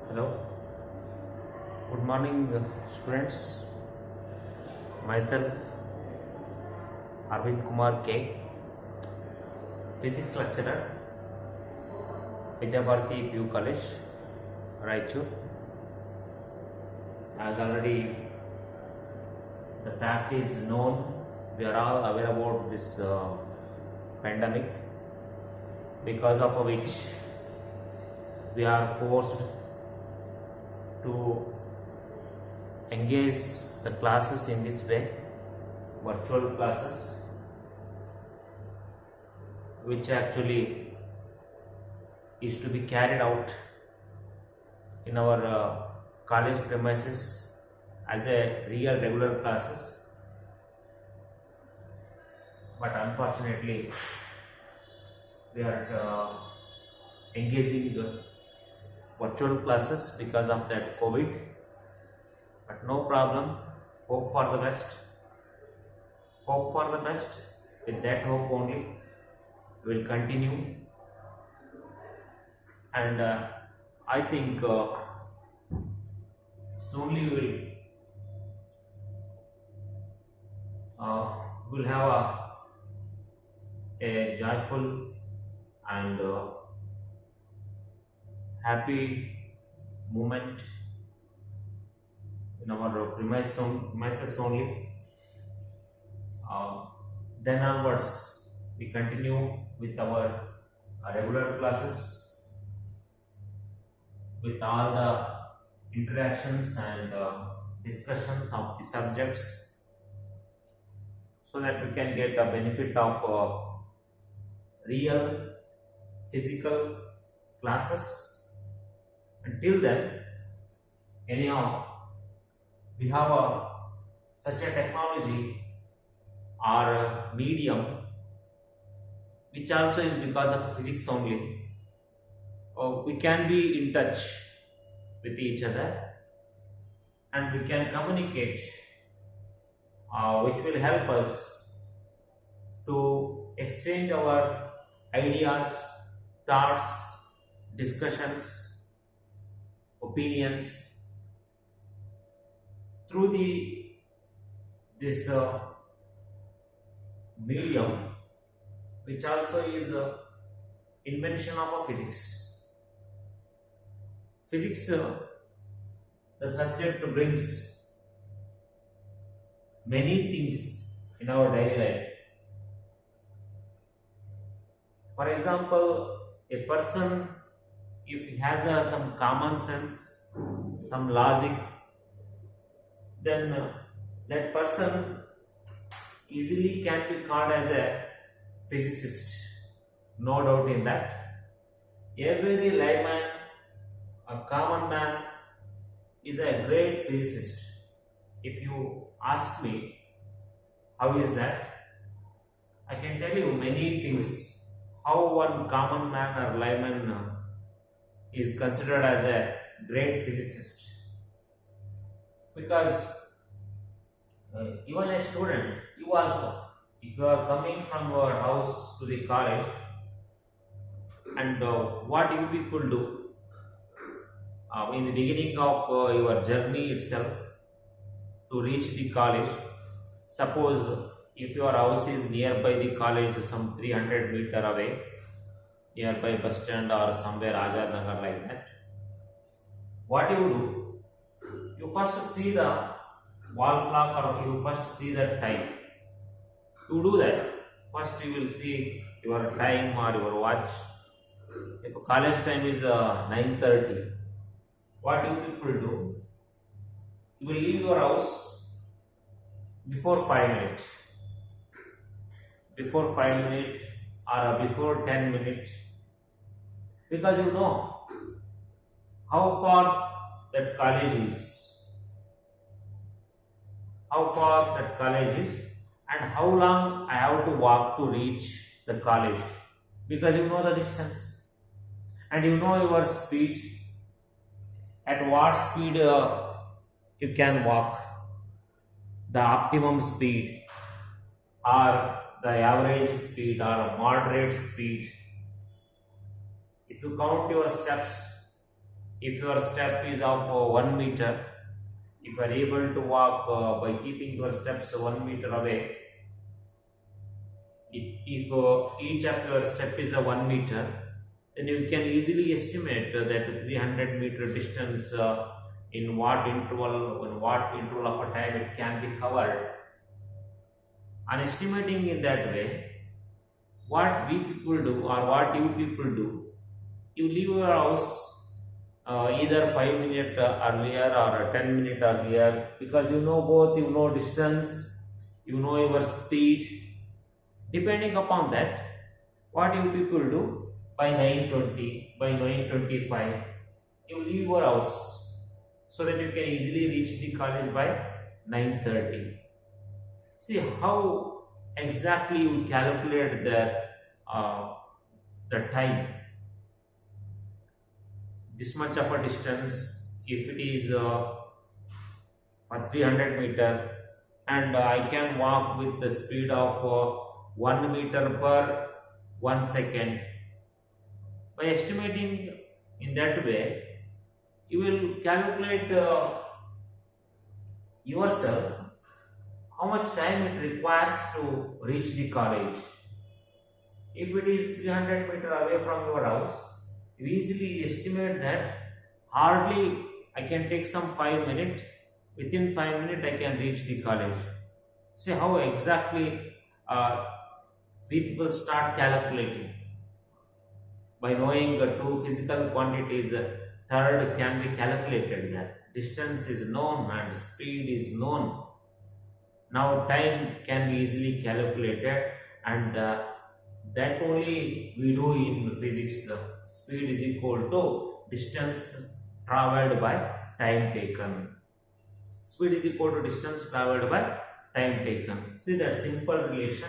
Hello, good morning, students. Myself, Arvind Kumar K, Physics lecturer, Vidyabharati PU College, Raichur. As already the fact is known, we are all aware about this pandemic, because of which we are forced to engage the classes in this way, virtual classes, which actually is to be carried out in our college premises as a real regular classes, but unfortunately we are engaging virtual classes because of that COVID. But no problem, hope for the best. Hope for the best. With that hope only, we will continue. And I think soonly we will have a joyful and happy moment in our premises only. Then onwards, we continue with our regular classes with all the interactions and discussions of the subjects, so that we can get the benefit of real physical classes. Until then, anyhow, we have such a technology or a medium, which also is because of physics only. We can be in touch with each other and we can communicate, which will help us to exchange our ideas, thoughts, discussions, opinions through this medium, which also is invention of physics. Physics, the subject brings many things in our daily life. For example, a person, if he has some common sense, some logic, then that person easily can be called as a physicist. No doubt in that. Every layman, a common man, is a great physicist. If you ask me, how is that? I can tell you many things. How one common man or layman is considered as a great physicist. Because even a student, you also, if you are coming from your house to the college, and what you people do in the beginning of your journey itself to reach the college, suppose if your house is nearby the college, some 300 meter away, nearby bus stand or somewhere Azad Nagar like that, what you do, you first see the wall clock or you first see the time. To do that, first you will see your time or your watch. If college time is 9:30, what you people do? You will leave your house before 5 minutes. Before 5 minutes or before 10 minutes, because you know how far that college is, and how long I have to walk to reach the college, because you know the distance and you know your speed, at what speed you can walk, the optimum speed or the average speed or moderate speed. if you count your steps, if your step is of 1 meter, if you are able to walk by keeping your steps 1 meter away, if each of your step is a 1 meter, then you can easily estimate that 300-meter distance in what interval of a time it can be covered. And estimating in that way, what we people do or what you people do, you leave your house either 5 minutes earlier or 10 minutes earlier, because you know both, you know distance, you know your speed. Depending upon that, what you people do, by 9:20, by 9:25, you leave your house so that you can easily reach the college by 9:30. See how exactly you calculate the time. This much of a distance, if it is for 300 meter, and I can walk with the speed of 1 meter per 1 second. By estimating in that way, you will calculate yourself how much time it requires to reach the college. If it is 300 meter away from your house, you easily estimate that hardly I can take some 5 minutes. Within 5 minutes I can reach the college. See how exactly people start calculating. By knowing two physical quantities, the third can be calculated. That distance is known and speed is known. Now time can be easily calculated, and that only we do in physics. Speed is equal to distance traveled by time taken. Speed is equal to distance traveled by time taken. See that simple relation.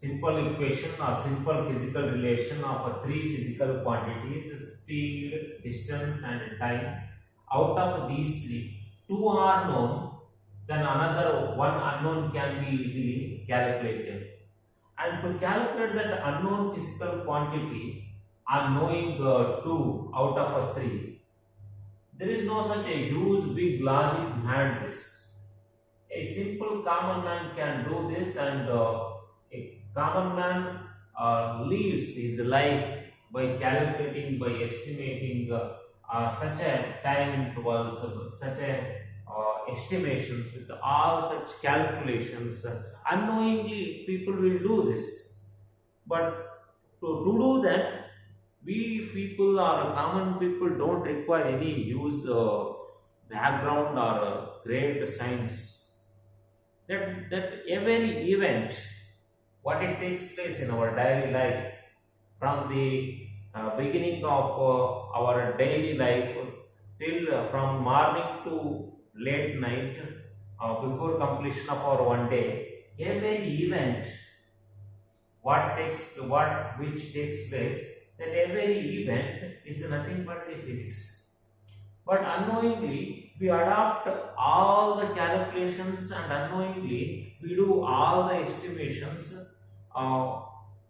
Simple equation or simple physical relation of three physical quantities: speed, distance and time. Out of these three, two are known, then another one unknown can be easily calculated. And to calculate that unknown physical quantity, and knowing two out of three, there is no such a huge big logic behind this. A simple common man can do this, and a common man leads his life by calculating, by estimating such a time intervals, such a estimations. With all such calculations, unknowingly people will do this. But to do that, we people or common people don't require any huge background or great science. That every event, what it takes place in our daily life, from the beginning of our daily life till from morning to late night, before completion of our one day, every event which takes place, that every event is nothing but the physics. But unknowingly we adopt all the calculations, and unknowingly we do all the estimations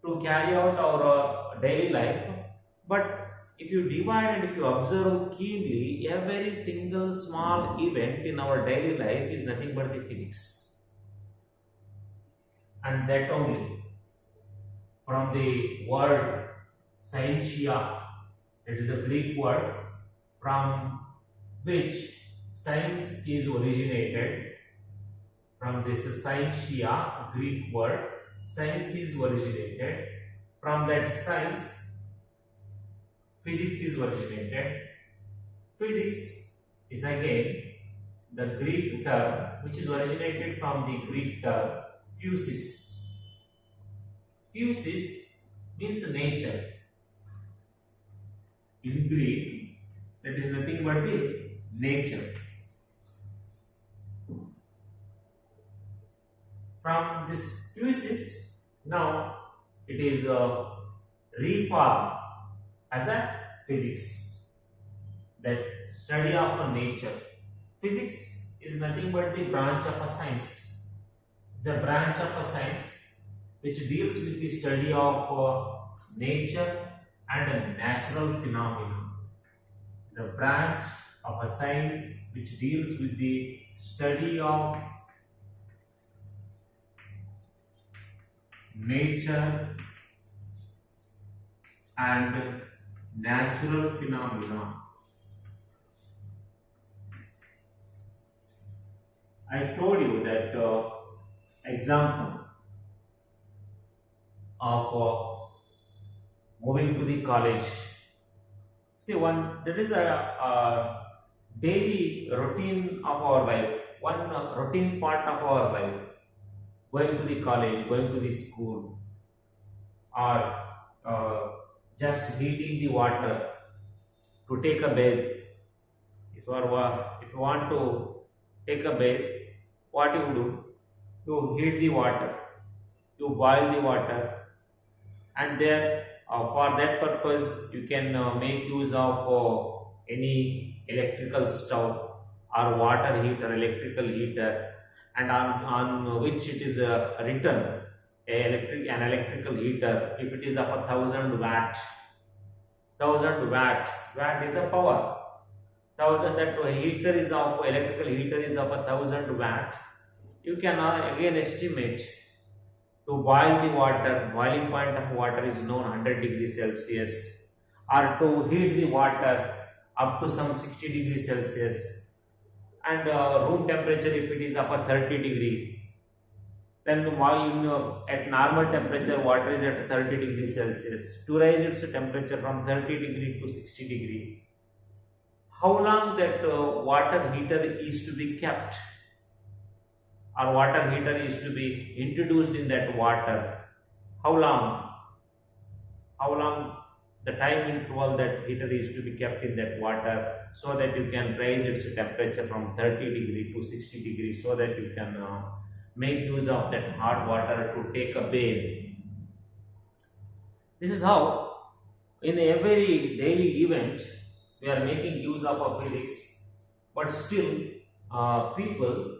to carry out our daily life. But if you divide and if you observe keenly, every single small event in our daily life is nothing but the physics. And that only, from the word scientia, it is a Greek word from which science is originated. From this scientia, Greek word, science is originated. From that science, physics is originated. Physics is again the Greek term which is originated from the Greek term physis. Physis means nature. In Greek, that is nothing but the nature. From this physis, now it is reformed as a physics. that study of a nature. Physics is nothing but the branch of a science. It's a branch of a science which deals with the study of nature and a natural phenomena. It's a branch of a science which deals with the study of nature and natural phenomena. I told you that example of moving to the college. See, one that is a daily routine of our life, one routine part of our life. Going to the college, going to the school, or just heating the water to take a bath. If you want to take a bath, what you do? You heat the water, you boil the water, and there for that purpose you can make use of any electrical stove or water heater, electrical heater, and on which it is written an electrical heater. If it is of 1,000 watt, 1,000 watt is a power. 1,000, that heater is of electrical heater is of 1,000 watt. You can again estimate to boil the water. Boiling point of water is known 100 degrees Celsius, or to heat the water up to some 60 degrees Celsius, and room temperature if it is of 30 degree. Then while at normal temperature water is at 30 degrees Celsius. To raise its temperature from 30 degree to 60 degree, how long that water heater is to be kept, or water heater is to be introduced in that water? How long the time interval that heater is to be kept in that water, so that you can raise its temperature from 30 degree to 60 degree, so that you can make use of that hot water to take a bath. This is how in every daily event we are making use of our physics, but still people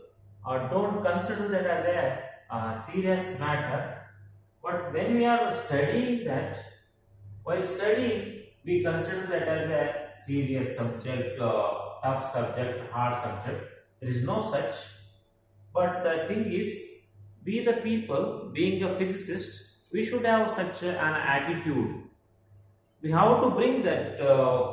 don't consider that as a serious matter. But when we are studying that, while studying, we consider that as a serious subject, tough subject, hard subject. There is no such. But the thing is, we the people, being a physicist, we should have such an attitude. We have to bring that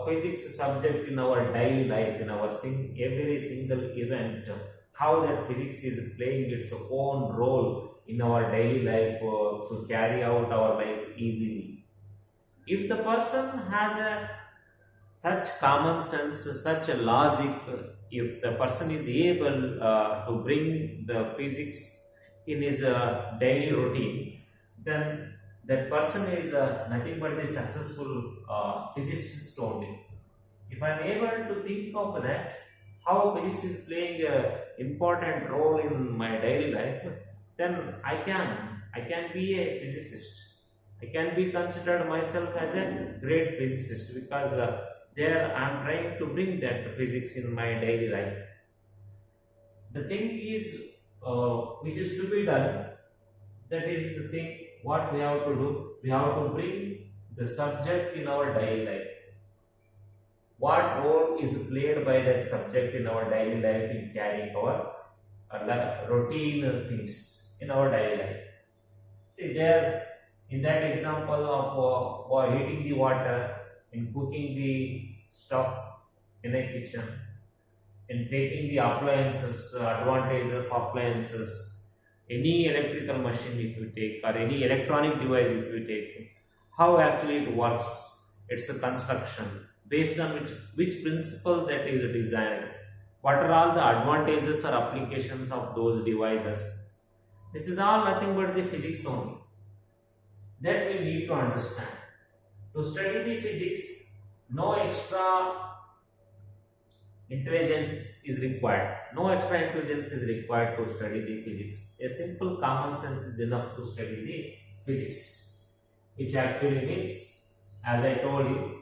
physics subject in our daily life, in our every single event, how that physics is playing its own role in our daily life to carry out our life easily. If the person has such common sense, such a logic, if the person is able to bring the physics in his daily routine, then that person is nothing but a successful physicist only. If I am able to think of that, how physics is playing an important role in my daily life, then I can be a physicist. I can be considered myself as a great physicist, because there I am trying to bring that physics in my daily life. The thing is, which is to be done, that is the thing what we have to do. We have to bring the subject in our daily life. What role is played by that subject in our daily life in carrying our routine things in our daily life? See, there in that example of heating the water, in cooking the stuff in a kitchen, in taking the appliances, advantage of appliances, any electrical machine if you take, or any electronic device if you take, how actually it works, it's a construction, based on which principle that is designed, what are all the advantages or applications of those devices. This is all nothing but the physics only, that we need to understand. To study the physics, no extra intelligence is required. No extra intelligence is required to study the physics. A simple common sense is enough to study the physics, which actually means, as I told you,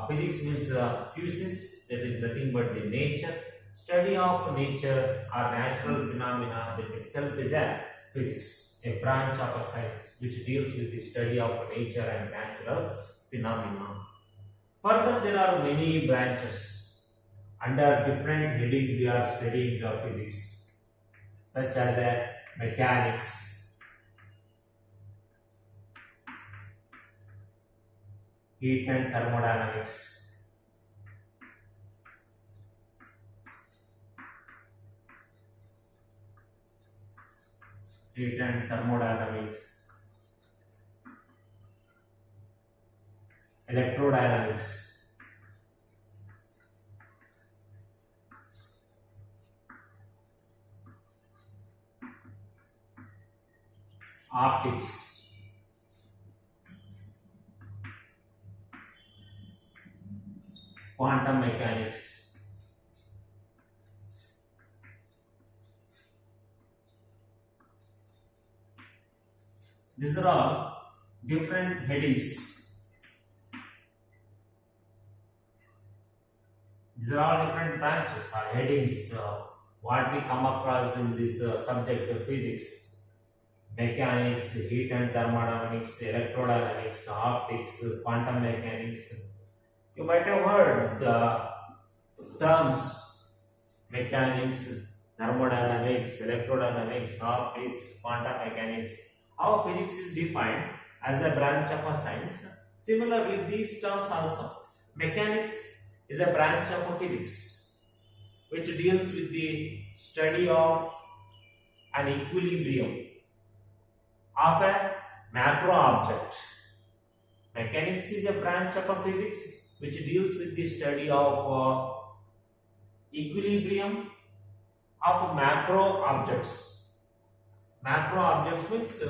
Physics means physis, that is nothing but the nature. Study of nature or natural phenomena, that itself is a physics, a branch of a science which deals with the study of nature and natural phenomena. Further, there are many branches. Under different heading, we are studying the physics, such as mechanics, heat and thermodynamics, heat and thermodynamics, electrodynamics, optics, quantum mechanics, these are all different headings. These are all different branches or headings. What we come across in this subject of physics: mechanics, heat and thermodynamics, electrodynamics, optics, quantum mechanics. You might have heard the terms mechanics, thermodynamics, electrodynamics, optics, quantum mechanics. How physics is defined as a branch of a science. Similarly, these terms also. Mechanics is a branch of a physics which deals with the study of an equilibrium of a macro object. Mechanics is a branch of a physics which deals with the study of equilibrium of macro objects. Macro objects means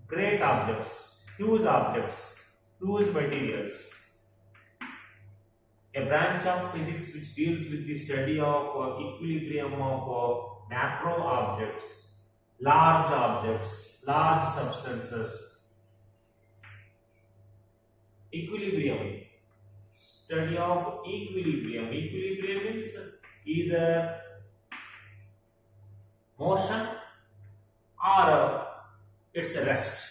great objects, huge materials. A branch of physics which deals with the study of equilibrium of macro objects, large substances. Equilibrium, study of equilibrium. Equilibrium means either motion or its rest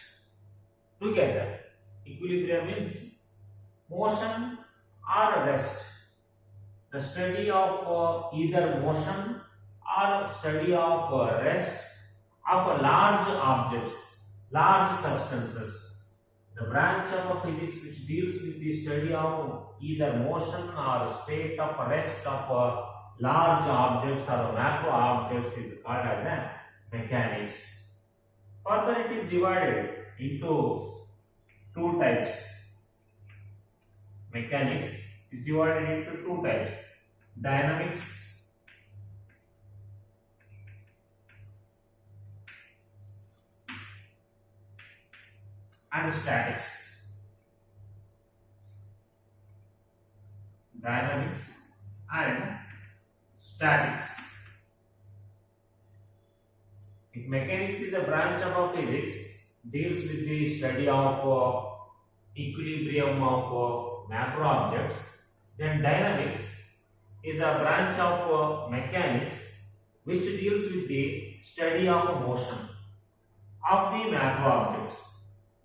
together. Equilibrium means motion or rest. The study of either motion or study of rest of large objects, large substances. The branch of physics which deals with the study of either motion or state of rest of large objects or macro objects is called as a mechanics. Further, it is divided into two types. Mechanics is divided into two types: dynamics and statics. Dynamics and statics. If mechanics is a branch of physics, deals with the study of equilibrium of macro objects, then dynamics is a branch of mechanics which deals with the study of motion of the macro objects.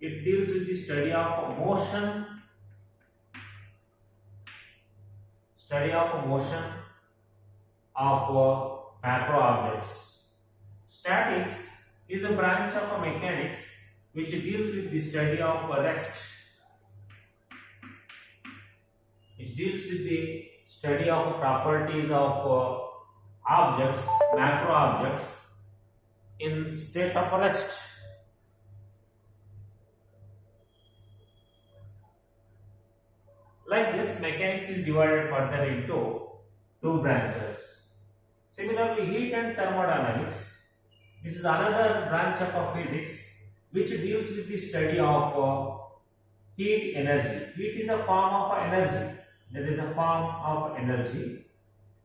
It deals with the study of motion of macro objects. Statics is a branch of mechanics which deals with the study of rest. It deals with the study of properties of objects, macro objects in state of rest. Like this, mechanics is divided further into two branches. Similarly, heat and thermodynamics, this is another branch of physics which deals with the study of heat energy. Heat is a form of energy. That is a form of energy.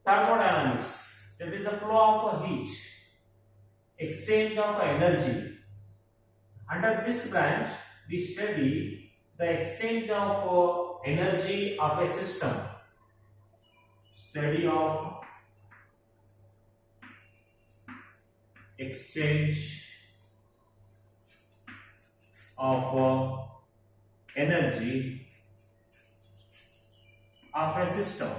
Thermodynamics, that is a flow of heat, exchange of energy. Under this branch, we study the exchange of energy of a system. Study of exchange of energy of a system.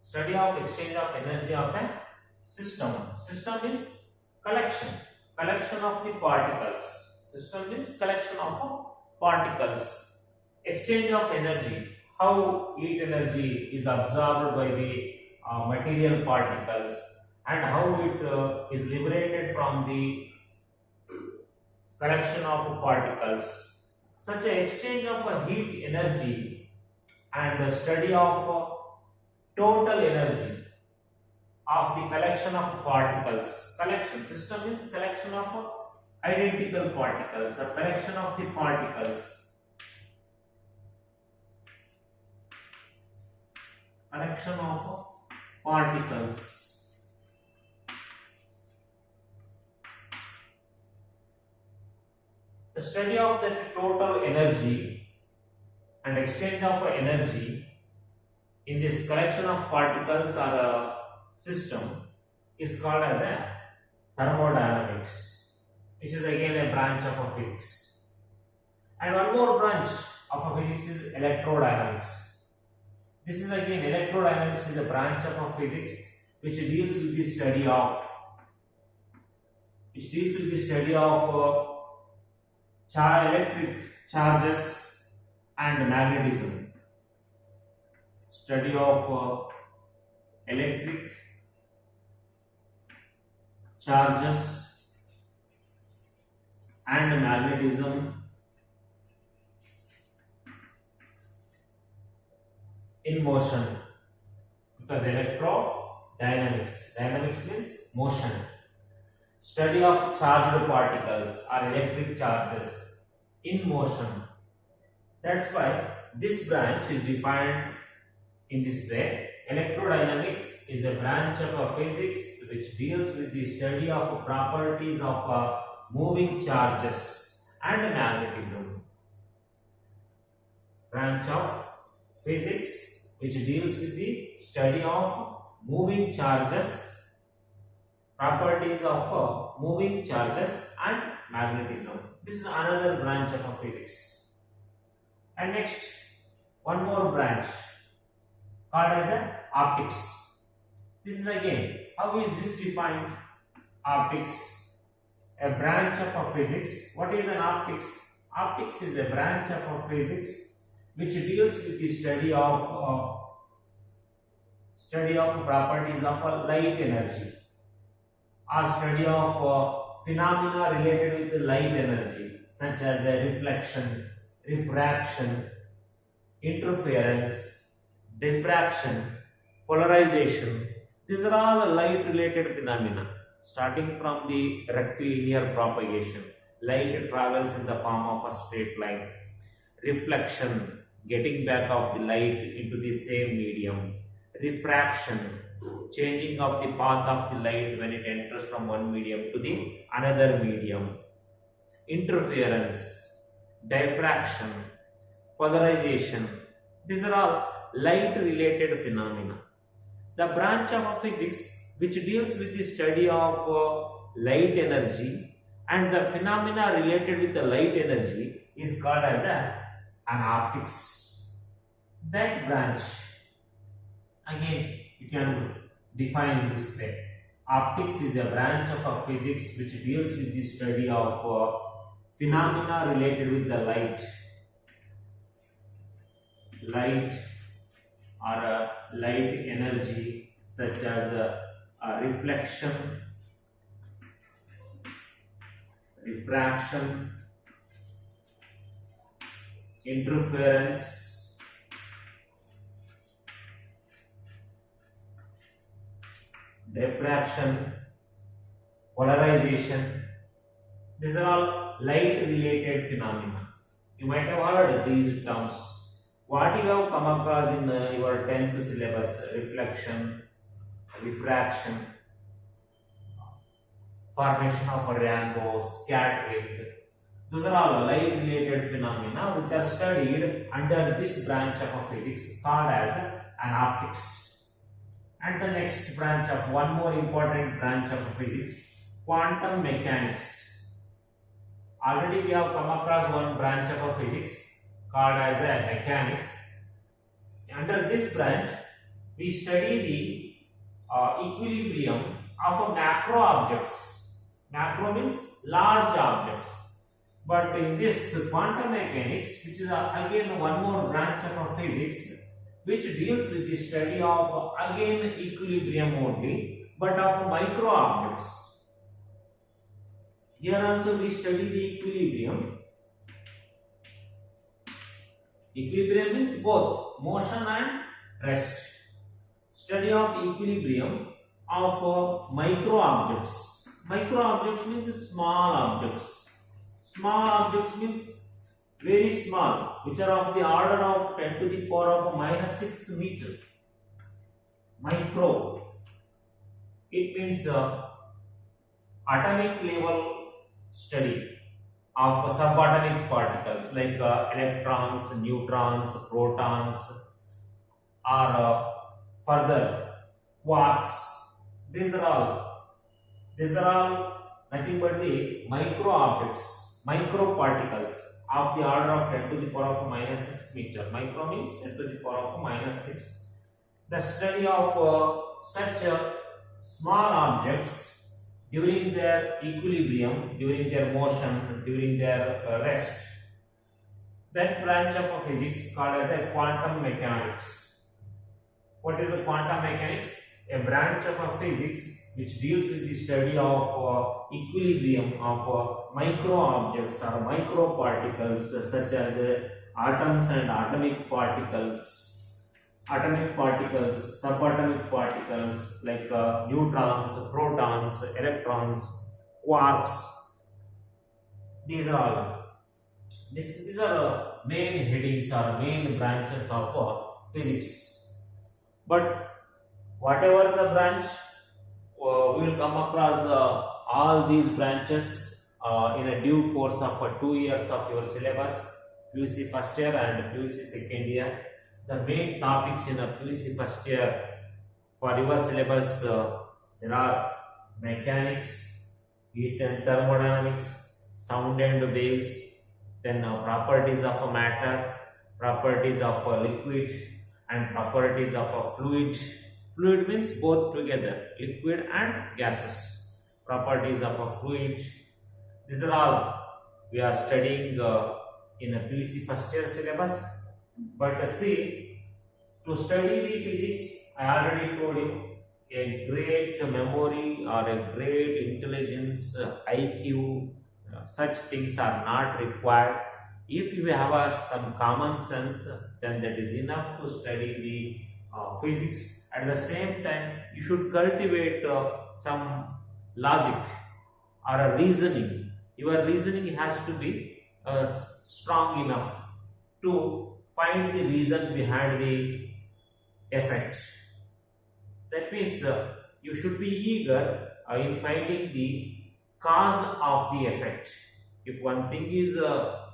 Study of exchange of energy of a system. System means collection. Collection of the particles. System means collection of particles. Exchange of energy. How heat energy is absorbed by the material particles and how it is liberated from the collection of particles. Such an exchange of heat energy and the study of total energy of the collection of particles. Collection system means collection of identical particles, a collection of the particles. Collection of particles. The study of that total energy and exchange of energy in this collection of particles or a system is called as a thermodynamics, which is again a branch of a physics. And one more branch of a physics is electrodynamics. This is again electrodynamics is a branch of a physics which deals with the study of electric charges and magnetism. Study of electric charges and magnetism in motion, because electrodynamics, dynamics means motion. Study of charged particles or electric charges in motion. That's why this branch is defined in this way. Electrodynamics is a branch of a physics which deals with the study of properties of moving charges and magnetism. Branch of physics which deals with the study of moving charges, properties of moving charges and magnetism. This is another branch of a physics. And next, one more branch called as a optics. This is again, how is this defined? Optics, a branch of a physics. What is an optics? Optics is a branch of a physics which deals with the study of properties of light energy, or study of phenomena related with light energy, such as reflection, refraction, interference, diffraction, polarization. These are all the light related phenomena. Starting from the rectilinear propagation, light travels in the form of a straight line. Reflection, getting back of the light into the same medium. Refraction, changing of the path of the light when it enters from one medium to the another medium. Interference, diffraction, polarization. These are all light related phenomena. The branch of physics which deals with the study of light energy and the phenomena related with the light energy is called as an optics. That branch, again, you can define in this way. Optics is a branch of physics which deals with the study of phenomena related with the light or light energy, such as reflection, refraction, interference, diffraction, polarization. These are all light related phenomena. You might have heard these terms. What you have come across in your 10th syllabus: reflection, refraction, formation of a rainbow, scattering. Those are all light related phenomena which are studied under this branch of physics called as an optics. And the next branch of one more important branch of physics, quantum mechanics. Already we have come across one branch of physics called as a mechanics. Under this branch, we study the equilibrium of macro objects. Macro means large objects. But in this quantum mechanics, which is again one more branch of physics, which deals with the study of again equilibrium only, but of micro objects. Here also we study the equilibrium. Equilibrium means both motion and rest. Study of equilibrium of micro objects. Micro objects means small objects. Small objects means very small, which are of the order of 10 to the power of minus 6 meter. Micro. It means atomic level study of subatomic particles like electrons, neutrons, protons, or further quarks. These are all nothing but the micro objects. Micro particles of the order of 10 to the power of minus 6 meter. Micro means 10 to the power of minus 6. The study of such small objects during their equilibrium, during their motion, during their rest. That branch of physics called as a quantum mechanics. What is the quantum mechanics? A branch of physics which deals with the study of equilibrium of micro objects or micro particles such as atoms and atomic particles, subatomic particles like neutrons, protons, electrons, quarks. These are main headings or main branches of physics. But whatever the branch, we will come across all these branches in a due course of 2 years of your syllabus, PUC first year and PUC second year. The main topics in a PUC first year for your syllabus, there are mechanics, heat and thermodynamics, sound and waves, then properties of a matter, properties of a liquid, and properties of a fluid. Fluid means both together, liquid and gases. Properties of a fluid. These are all we are studying in a PUC first year syllabus. But see, to study the physics, I already told you, a great memory or a great intelligence, IQ, such things are not required. If you have some common sense, then that is enough to study the physics. At the same time, you should cultivate some logic or a reasoning. Your reasoning has to be strong enough to find the reason behind the effect. That means you should be eager in finding the cause of the effect. If one thing is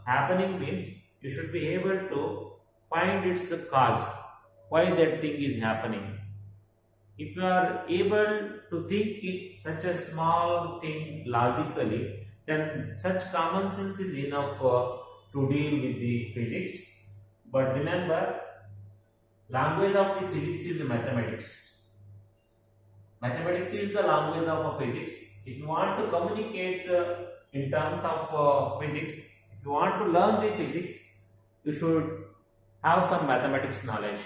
happening, means you should be able to find its cause, why that thing is happening. If you are able to think such a small thing logically, then such common sense is enough to deal with the physics. But remember, language of the physics is mathematics. Mathematics is the language of physics. If you want to communicate in terms of physics, if you want to learn the physics, you should have some mathematics knowledge.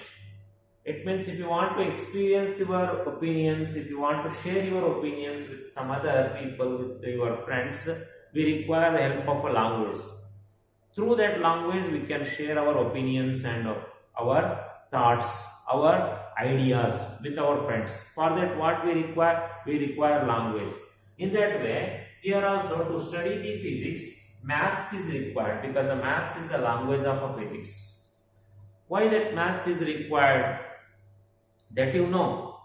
It means if you want to experience your opinions, if you want to share your opinions with some other people, with your friends, we require the help of a language. Through that language, we can share our opinions and our thoughts, our ideas with our friends. For that, what we require? We require language. In that way, here also to study the physics, maths is required, because the maths is the language of physics. Why that maths is required? That you know.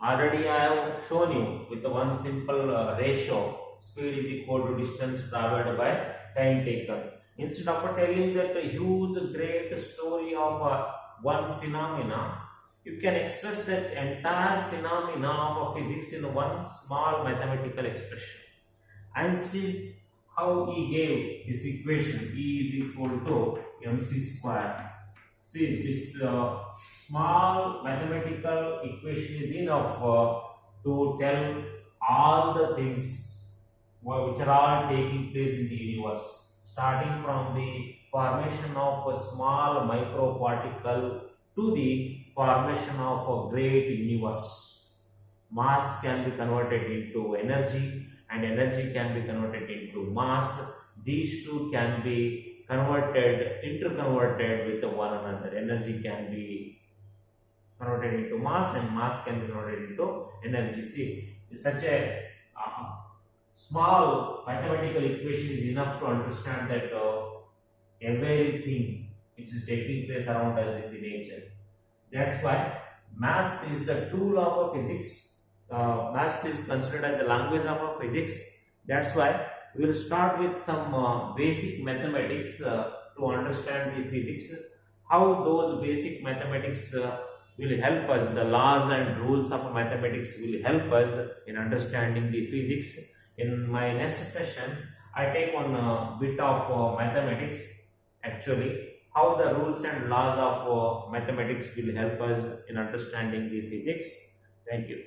Already I have shown you with the one simple ratio. Speed is equal to distance traveled by time taken. Instead of telling that huge great story of one phenomena, you can express that entire phenomena of physics in one small mathematical expression. Einstein, how he gave this equation, E is equal to mc square. See, this small mathematical equation is enough to tell all the things which are all taking place in the universe, starting from the formation of a small microparticle to the formation of a great universe. Mass can be converted into energy, and energy can be converted into mass. These two can be interconverted with one another. Energy can be converted into mass, and mass can be converted into energy. See, such a small mathematical equation is enough to understand that everything which is taking place around us in the nature. That's why maths is the tool of physics. Maths is considered as a language of physics. That's why we will start with some basic mathematics to understand the physics. How those basic mathematics will help us, the laws and rules of mathematics will help us in understanding the physics. In my next session, I take one bit of mathematics, actually, how the rules and laws of mathematics will help us in understanding the physics. Thank you.